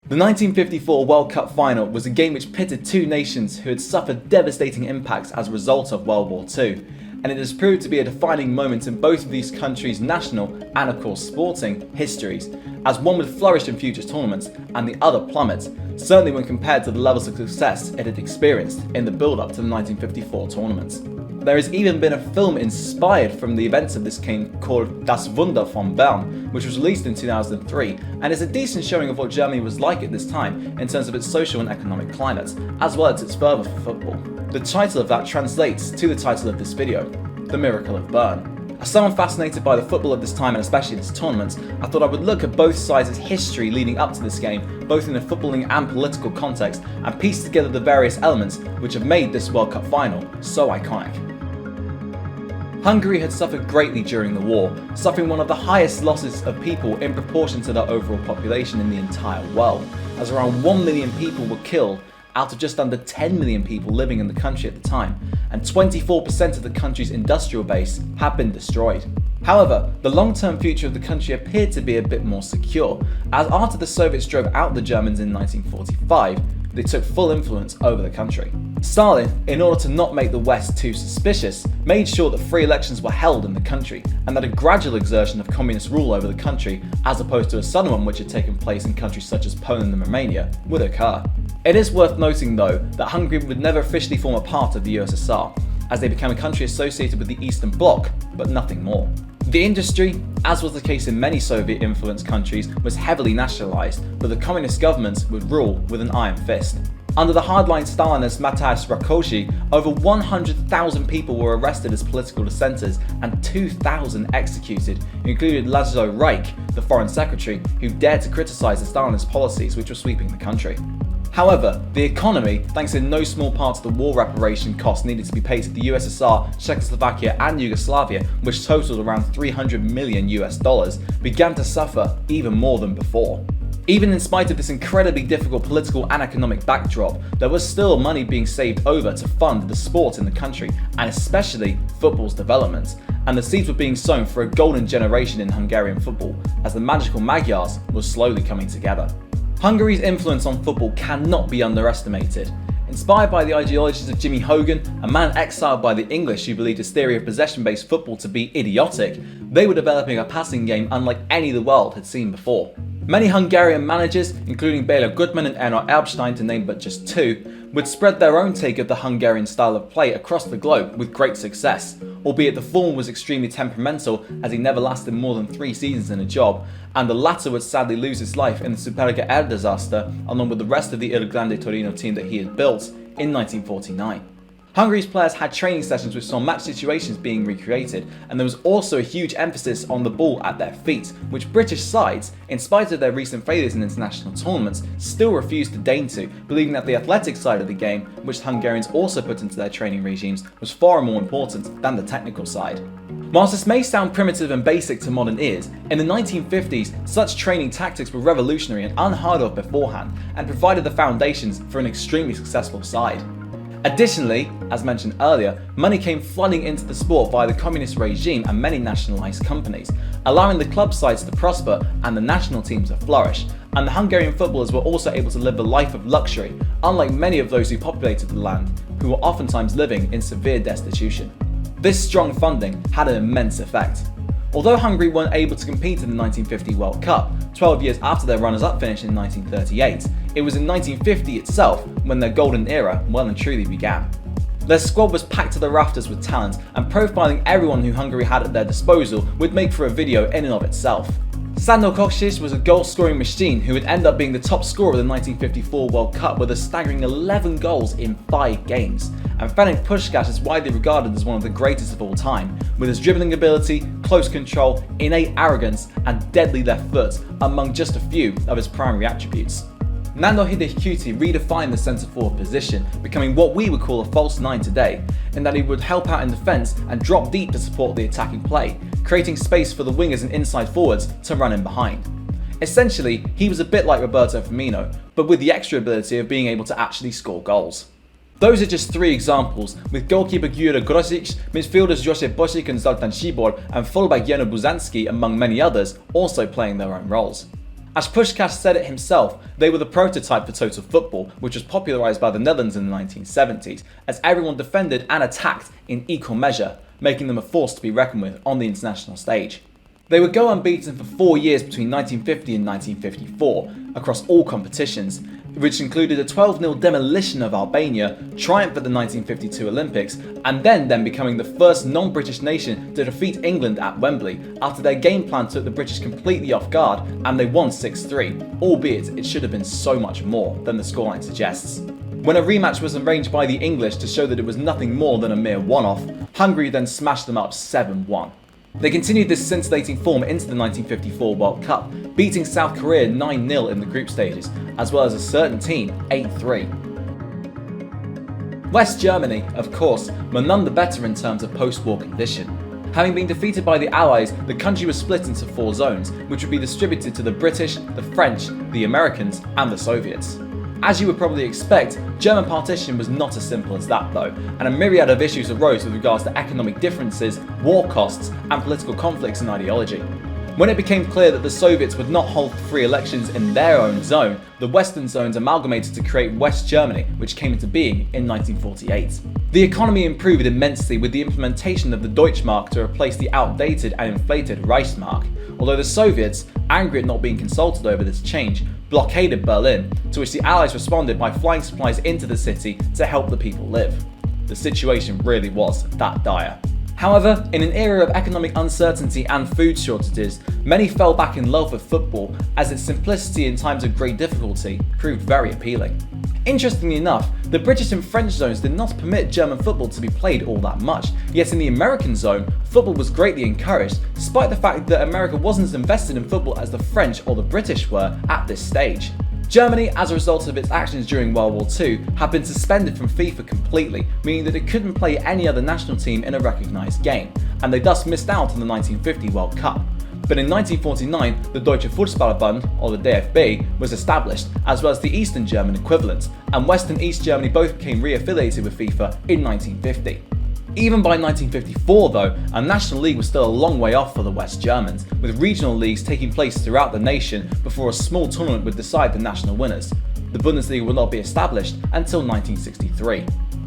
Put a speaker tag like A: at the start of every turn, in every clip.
A: The 1954 World Cup final was a game which pitted two nations who had suffered devastating impacts as a result of World War II, and it has proved to be a defining moment in both of these countries' national and of course sporting histories, as one would flourish in future tournaments and the other plummet, certainly when compared to the levels of success it had experienced in the build-up to the 1954 tournaments. There has even been a film inspired from the events of this game called Das Wunder von Bern, which was released in 2003 and is a decent showing of what Germany was like at this time in terms of its social and economic climate, as well as its fervour for football. The title of that translates to the title of this video, The Miracle of Bern. As someone fascinated by the football of this time and especially this tournament, I thought I would look at both sides' history leading up to this game, both in a footballing and political context, and piece together the various elements which have made this World Cup final so iconic. Hungary had suffered greatly during the war, suffering one of the highest losses of people in proportion to their overall population in the entire world, as around 1 million people were killed out of just under 10 million people living in the country at the time, and 24% of the country's industrial base had been destroyed. However, the long-term future of the country appeared to be a bit more secure, as after the Soviets drove out the Germans in 1945, they took full influence over the country. Stalin, in order to not make the West too suspicious, made sure that free elections were held in the country, and that a gradual exertion of communist rule over the country, as opposed to a sudden one which had taken place in countries such as Poland and Romania, would occur. It is worth noting though that Hungary would never officially form a part of the USSR, as they became a country associated with the Eastern Bloc, but nothing more. The industry, as was the case in many Soviet-influenced countries, was heavily nationalised, but the communist governments would rule with an iron fist. Under the hardline Stalinist Mateusz Rakoczy, over 100,000 people were arrested as political dissenters and 2,000 executed, including Laszlo Rajk, the foreign secretary, who dared to criticise the Stalinist policies which were sweeping the country. However, the economy, thanks in no small part to the war reparation costs needed to be paid to the USSR, Czechoslovakia and Yugoslavia, which totaled around $300 million, began to suffer even more than before. Even in spite of this incredibly difficult political and economic backdrop, there was still money being saved over to fund the sport in the country, and especially football's development, and the seeds were being sown for a golden generation in Hungarian football, as the magical Magyars were slowly coming together. Hungary's influence on football cannot be underestimated. Inspired by the ideologies of Jimmy Hogan, a man exiled by the English who believed his theory of possession-based football to be idiotic, they were developing a passing game unlike any the world had seen before. Many Hungarian managers, including Béla Guttmann and Erno Erbstein to name but just two, would spread their own take of the Hungarian style of play across the globe with great success, albeit the former was extremely temperamental as he never lasted more than 3 seasons in a job, and the latter would sadly lose his life in the Superga Air disaster along with the rest of the Il Grande Torino team that he had built in 1949. Hungary's players had training sessions which saw match situations being recreated, and there was also a huge emphasis on the ball at their feet, which British sides, in spite of their recent failures in international tournaments, still refused to deign to, believing that the athletic side of the game, which Hungarians also put into their training regimes, was far more important than the technical side. Whilst this may sound primitive and basic to modern ears, in the 1950s such training tactics were revolutionary and unheard of beforehand, and provided the foundations for an extremely successful side. Additionally, as mentioned earlier, money came flooding into the sport via the communist regime and many nationalised companies, allowing the club sides to prosper and the national teams to flourish, and the Hungarian footballers were also able to live a life of luxury, unlike many of those who populated the land, who were oftentimes living in severe destitution. This strong funding had an immense effect. Although Hungary weren't able to compete in the 1950 World Cup, 12 years after their runners-up finish in 1938, it was in 1950 itself when their golden era well and truly began. Their squad was packed to the rafters with talent, and profiling everyone who Hungary had at their disposal would make for a video in and of itself. Sándor Kocsis was a goal-scoring machine who would end up being the top scorer of the 1954 World Cup with a staggering 11 goals in 5 games, and Ferenc Puskás is widely regarded as one of the greatest of all time, with his dribbling ability, close control, innate arrogance, and deadly left foot among just a few of his primary attributes. Nando Hidekuti redefined the centre-forward position, becoming what we would call a false 9 today, in that he would help out in defence and drop deep to support the attacking play, creating space for the wingers and inside forwards to run in behind. Essentially, he was a bit like Roberto Firmino, but with the extra ability of being able to actually score goals. Those are just 3 examples, with goalkeeper Gyura Grosic, midfielders Josip Bosic and Zoltan Cibor, and fullback Jeno Buzanski, among many others, also playing their own roles. As Puskás said it himself, they were the prototype for total football, which was popularised by the Netherlands in the 1970s, as everyone defended and attacked in equal measure, making them a force to be reckoned with on the international stage. They would go unbeaten for 4 years between 1950 and 1954, across all competitions, which included a 12-0 demolition of Albania, triumph at the 1952 Olympics, and then becoming the first non-British nation to defeat England at Wembley, after their game plan took the British completely off guard, and they won 6-3, albeit it should have been so much more than the scoreline suggests. When a rematch was arranged by the English to show that it was nothing more than a mere one-off, Hungary then smashed them up 7-1. They continued this scintillating form into the 1954 World Cup, beating South Korea 9-0 in the group stages, as well as a certain team 8-3. West Germany, of course, were none the better in terms of post-war condition. Having been defeated by the Allies, the country was split into 4 zones, which would be distributed to the British, the French, the Americans, and the Soviets. As you would probably expect, German partition was not as simple as that though, and a myriad of issues arose with regards to economic differences, war costs, and political conflicts and ideology. When it became clear that the Soviets would not hold free elections in their own zone, the Western zones amalgamated to create West Germany, which came into being in 1948. The economy improved immensely with the implementation of the Deutschmark to replace the outdated and inflated Reichsmark, although the Soviets, angry at not being consulted over this change, blockaded Berlin, to which the Allies responded by flying supplies into the city to help the people live. The situation really was that dire. However, in an era of economic uncertainty and food shortages, many fell back in love with football as its simplicity in times of great difficulty proved very appealing. Interestingly enough, the British and French zones did not permit German football to be played all that much, yet in the American zone, football was greatly encouraged, despite the fact that America wasn't as invested in football as the French or the British were at this stage. Germany, as a result of its actions during World War II, had been suspended from FIFA completely, meaning that it couldn't play any other national team in a recognised game, and they thus missed out on the 1950 World Cup. But in 1949, the Deutsche Fußballbund, or the DFB, was established, as well as the Eastern German equivalent, and West and East Germany both became re-affiliated with FIFA in 1950. Even by 1954 though, a national league was still a long way off for the West Germans, with regional leagues taking place throughout the nation before a small tournament would decide the national winners. The Bundesliga would not be established until 1963.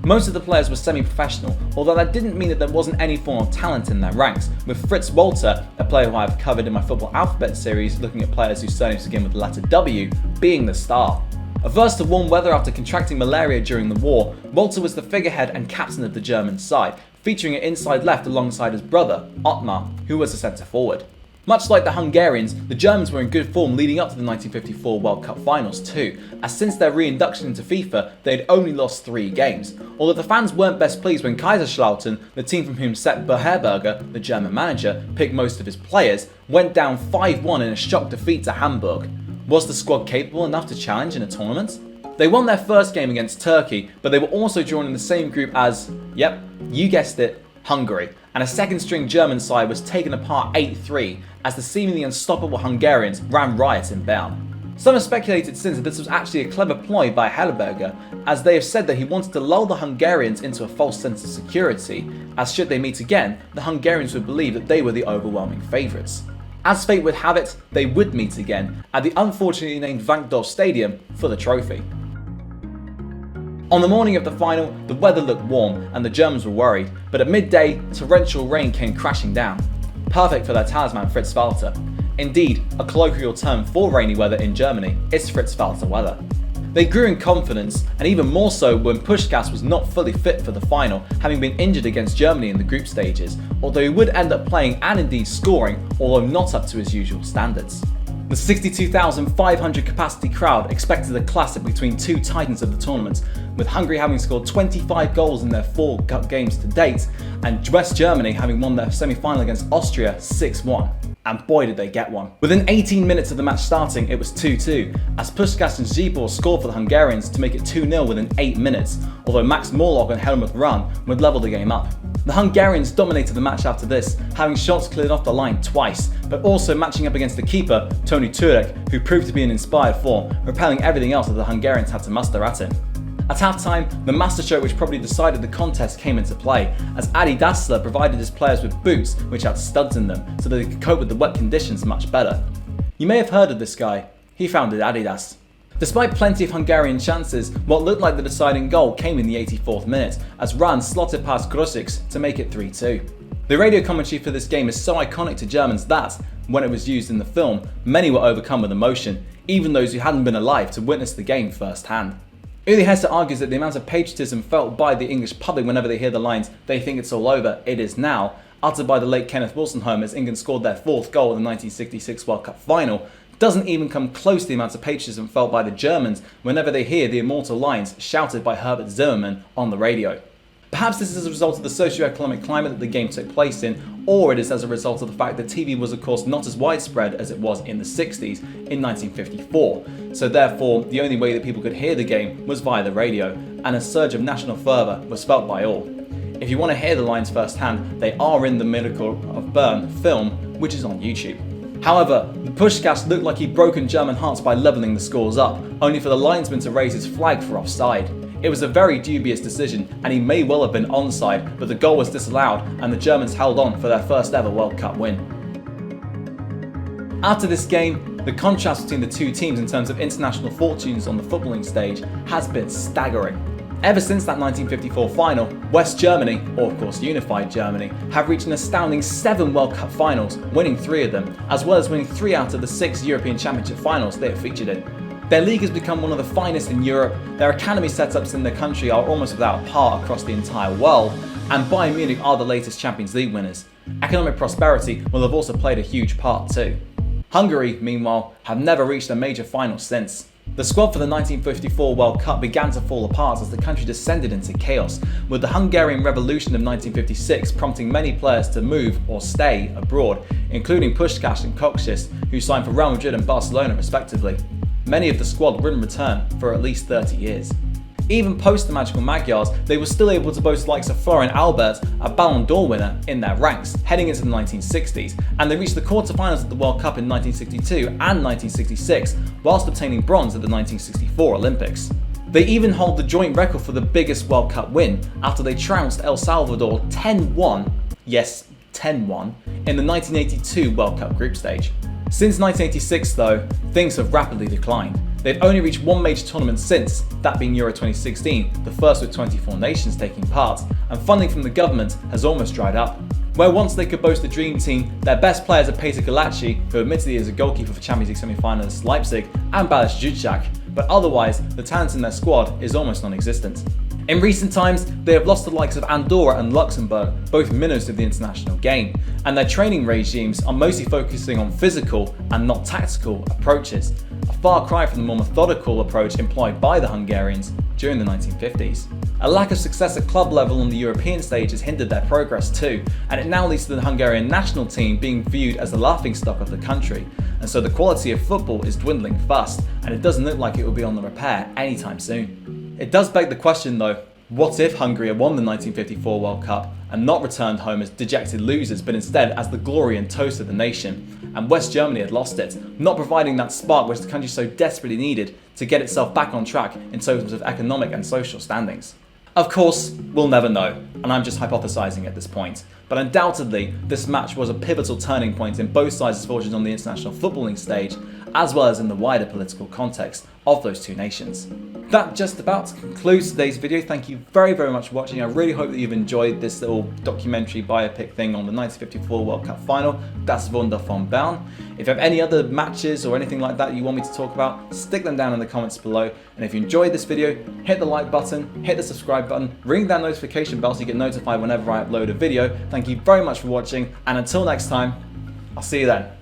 A: Most of the players were semi-professional, although that didn't mean that there wasn't any form of talent in their ranks, with Fritz Walter, a player who I have covered in my Football Alphabet series looking at players whose surnames begin with the letter W, being the star. Averse to warm weather after contracting malaria during the war, Walter was the figurehead and captain of the German side, featuring at inside left alongside his brother, Ottmar, who was a centre forward. Much like the Hungarians, the Germans were in good form leading up to the 1954 World Cup finals too, as since their reinduction into FIFA, they had only lost 3 games. Although the fans weren't best pleased when Kaiserslautern, the team from whom Sepp Herberger, the German manager, picked most of his players, went down 5-1 in a shock defeat to Hamburg. Was the squad capable enough to challenge in a tournament? They won their first game against Turkey, but they were also drawn in the same group as, yep, you guessed it, Hungary, and a second-string German side was taken apart 8-3 as the seemingly unstoppable Hungarians ran riot in Bern. Some have speculated since that this was actually a clever ploy by Herberger, as they have said that he wanted to lull the Hungarians into a false sense of security, as should they meet again, the Hungarians would believe that they were the overwhelming favourites. As fate would have it, they would meet again at the unfortunately named Wankdorf Stadium for the trophy. On the morning of the final, the weather looked warm and the Germans were worried, but at midday, torrential rain came crashing down. Perfect for their talisman Fritz Walter. Indeed, a colloquial term for rainy weather in Germany is Fritz Walter weather. They grew in confidence, and even more so when Puskás was not fully fit for the final, having been injured against Germany in the group stages, although he would end up playing and indeed scoring, although not up to his usual standards. The 62,500 capacity crowd expected a classic between 2 titans of the tournament, with Hungary having scored 25 goals in their 4 cup games to date, and West Germany having won their semi-final against Austria 6-1. And boy did they get one. Within 18 minutes of the match starting, it was 2-2, as Puskás and Zibor scored for the Hungarians to make it 2-0 within 8 minutes, although Max Morlock and Helmut Rahn would level the game up. The Hungarians dominated the match after this, having shots cleared off the line twice, but also matching up against the keeper, Tony Turek, who proved to be in inspired form, repelling everything else that the Hungarians had to muster at him. At half-time, the masterstroke which probably decided the contest came into play, as Adi Dassler provided his players with boots which had studs in them so that they could cope with the wet conditions much better. You may have heard of this guy, he founded Adidas. Despite plenty of Hungarian chances, what looked like the deciding goal came in the 84th minute, as Ran slotted past Grosics to make it 3-2. The radio commentary for this game is so iconic to Germans that, when it was used in the film, many were overcome with emotion, even those who hadn't been alive to witness the game firsthand. Uli Hesse argues that the amount of patriotism felt by the English public whenever they hear the lines, "They think it's all over, it is now," uttered by the late Kenneth Wilson as England scored their 4th goal in the 1966 World Cup final, doesn't even come close to the amount of patriotism felt by the Germans whenever they hear the immortal lines shouted by Herbert Zimmermann on the radio. Perhaps this is as a result of the socio-economic climate that the game took place in, or it is as a result of the fact that TV was of course not as widespread as it was in the 60s in 1954, so therefore the only way that people could hear the game was via the radio, and a surge of national fervour was felt by all. If you want to hear the lines firsthand, they are in the Miracle of Bern film, which is on YouTube. However, Puskás looked like he'd broken German hearts by levelling the scores up, only for the linesman to raise his flag for offside. It was a very dubious decision, and he may well have been onside, but the goal was disallowed and the Germans held on for their first ever World Cup win. After this game, the contrast between the two teams in terms of international fortunes on the footballing stage has been staggering. Ever since that 1954 final, West Germany, or of course unified Germany, have reached an astounding 7 World Cup finals, winning 3 of them, as well as winning 3 out of the 6 European Championship finals they have featured in. Their league has become one of the finest in Europe, their academy setups in their country are almost without par across the entire world, and Bayern Munich are the latest Champions League winners. Economic prosperity will have also played a huge part too. Hungary, meanwhile, have never reached a major final since. The squad for the 1954 World Cup began to fall apart as the country descended into chaos, with the Hungarian Revolution of 1956 prompting many players to move or stay abroad, including Puskás and Kocsis, who signed for Real Madrid and Barcelona respectively. Many of the squad wouldn't return for at least 30 years. Even post the Magical Magyars, they were still able to boast the likes of Florian Albert, a Ballon d'Or winner, in their ranks, heading into the 1960s, and they reached the quarterfinals of the World Cup in 1962 and 1966, whilst obtaining bronze at the 1964 Olympics. They even hold the joint record for the biggest World Cup win, after they trounced El Salvador 10-1, yes, 10-1, in the 1982 World Cup group stage. Since 1986 though, things have rapidly declined. They've only reached one major tournament since, that being Euro 2016, the first with 24 nations taking part, and funding from the government has almost dried up. Where once they could boast a dream team, their best players are Peter Galacsi, who admittedly is a goalkeeper for Champions League semi-finalists Leipzig, and Balázs Juchák, but otherwise the talent in their squad is almost non-existent. In recent times, they have lost the likes of Andorra and Luxembourg, both minnows of the international game, and their training regimes are mostly focusing on physical and not tactical approaches, a far cry from the more methodical approach employed by the Hungarians during the 1950s. A lack of success at club level on the European stage has hindered their progress too, and it now leads to the Hungarian national team being viewed as the laughingstock of the country, and so the quality of football is dwindling fast, and it doesn't look like it will be on the repair anytime soon. It does beg the question though, what if Hungary had won the 1954 World Cup and not returned home as dejected losers, but instead as the glory and toast of the nation, and West Germany had lost it, not providing that spark which the country so desperately needed to get itself back on track in terms of economic and social standings? Of course, we'll never know, and I'm just hypothesizing at this point, but undoubtedly this match was a pivotal turning point in both sides' fortunes on the international footballing stage, as well as in the wider political context of those two nations. That just about concludes today's video. Thank you very much for watching. I really hope that you've enjoyed this little documentary biopic thing on the 1954 World Cup final, Das Wunder von Bern. If you have any other matches or anything like that you want me to talk about, stick them down in the comments below. And if you enjoyed this video, hit the like button, hit the subscribe button, ring that notification bell so you get notified whenever I upload a video. Thank you very much for watching, and until next time, I'll see you then.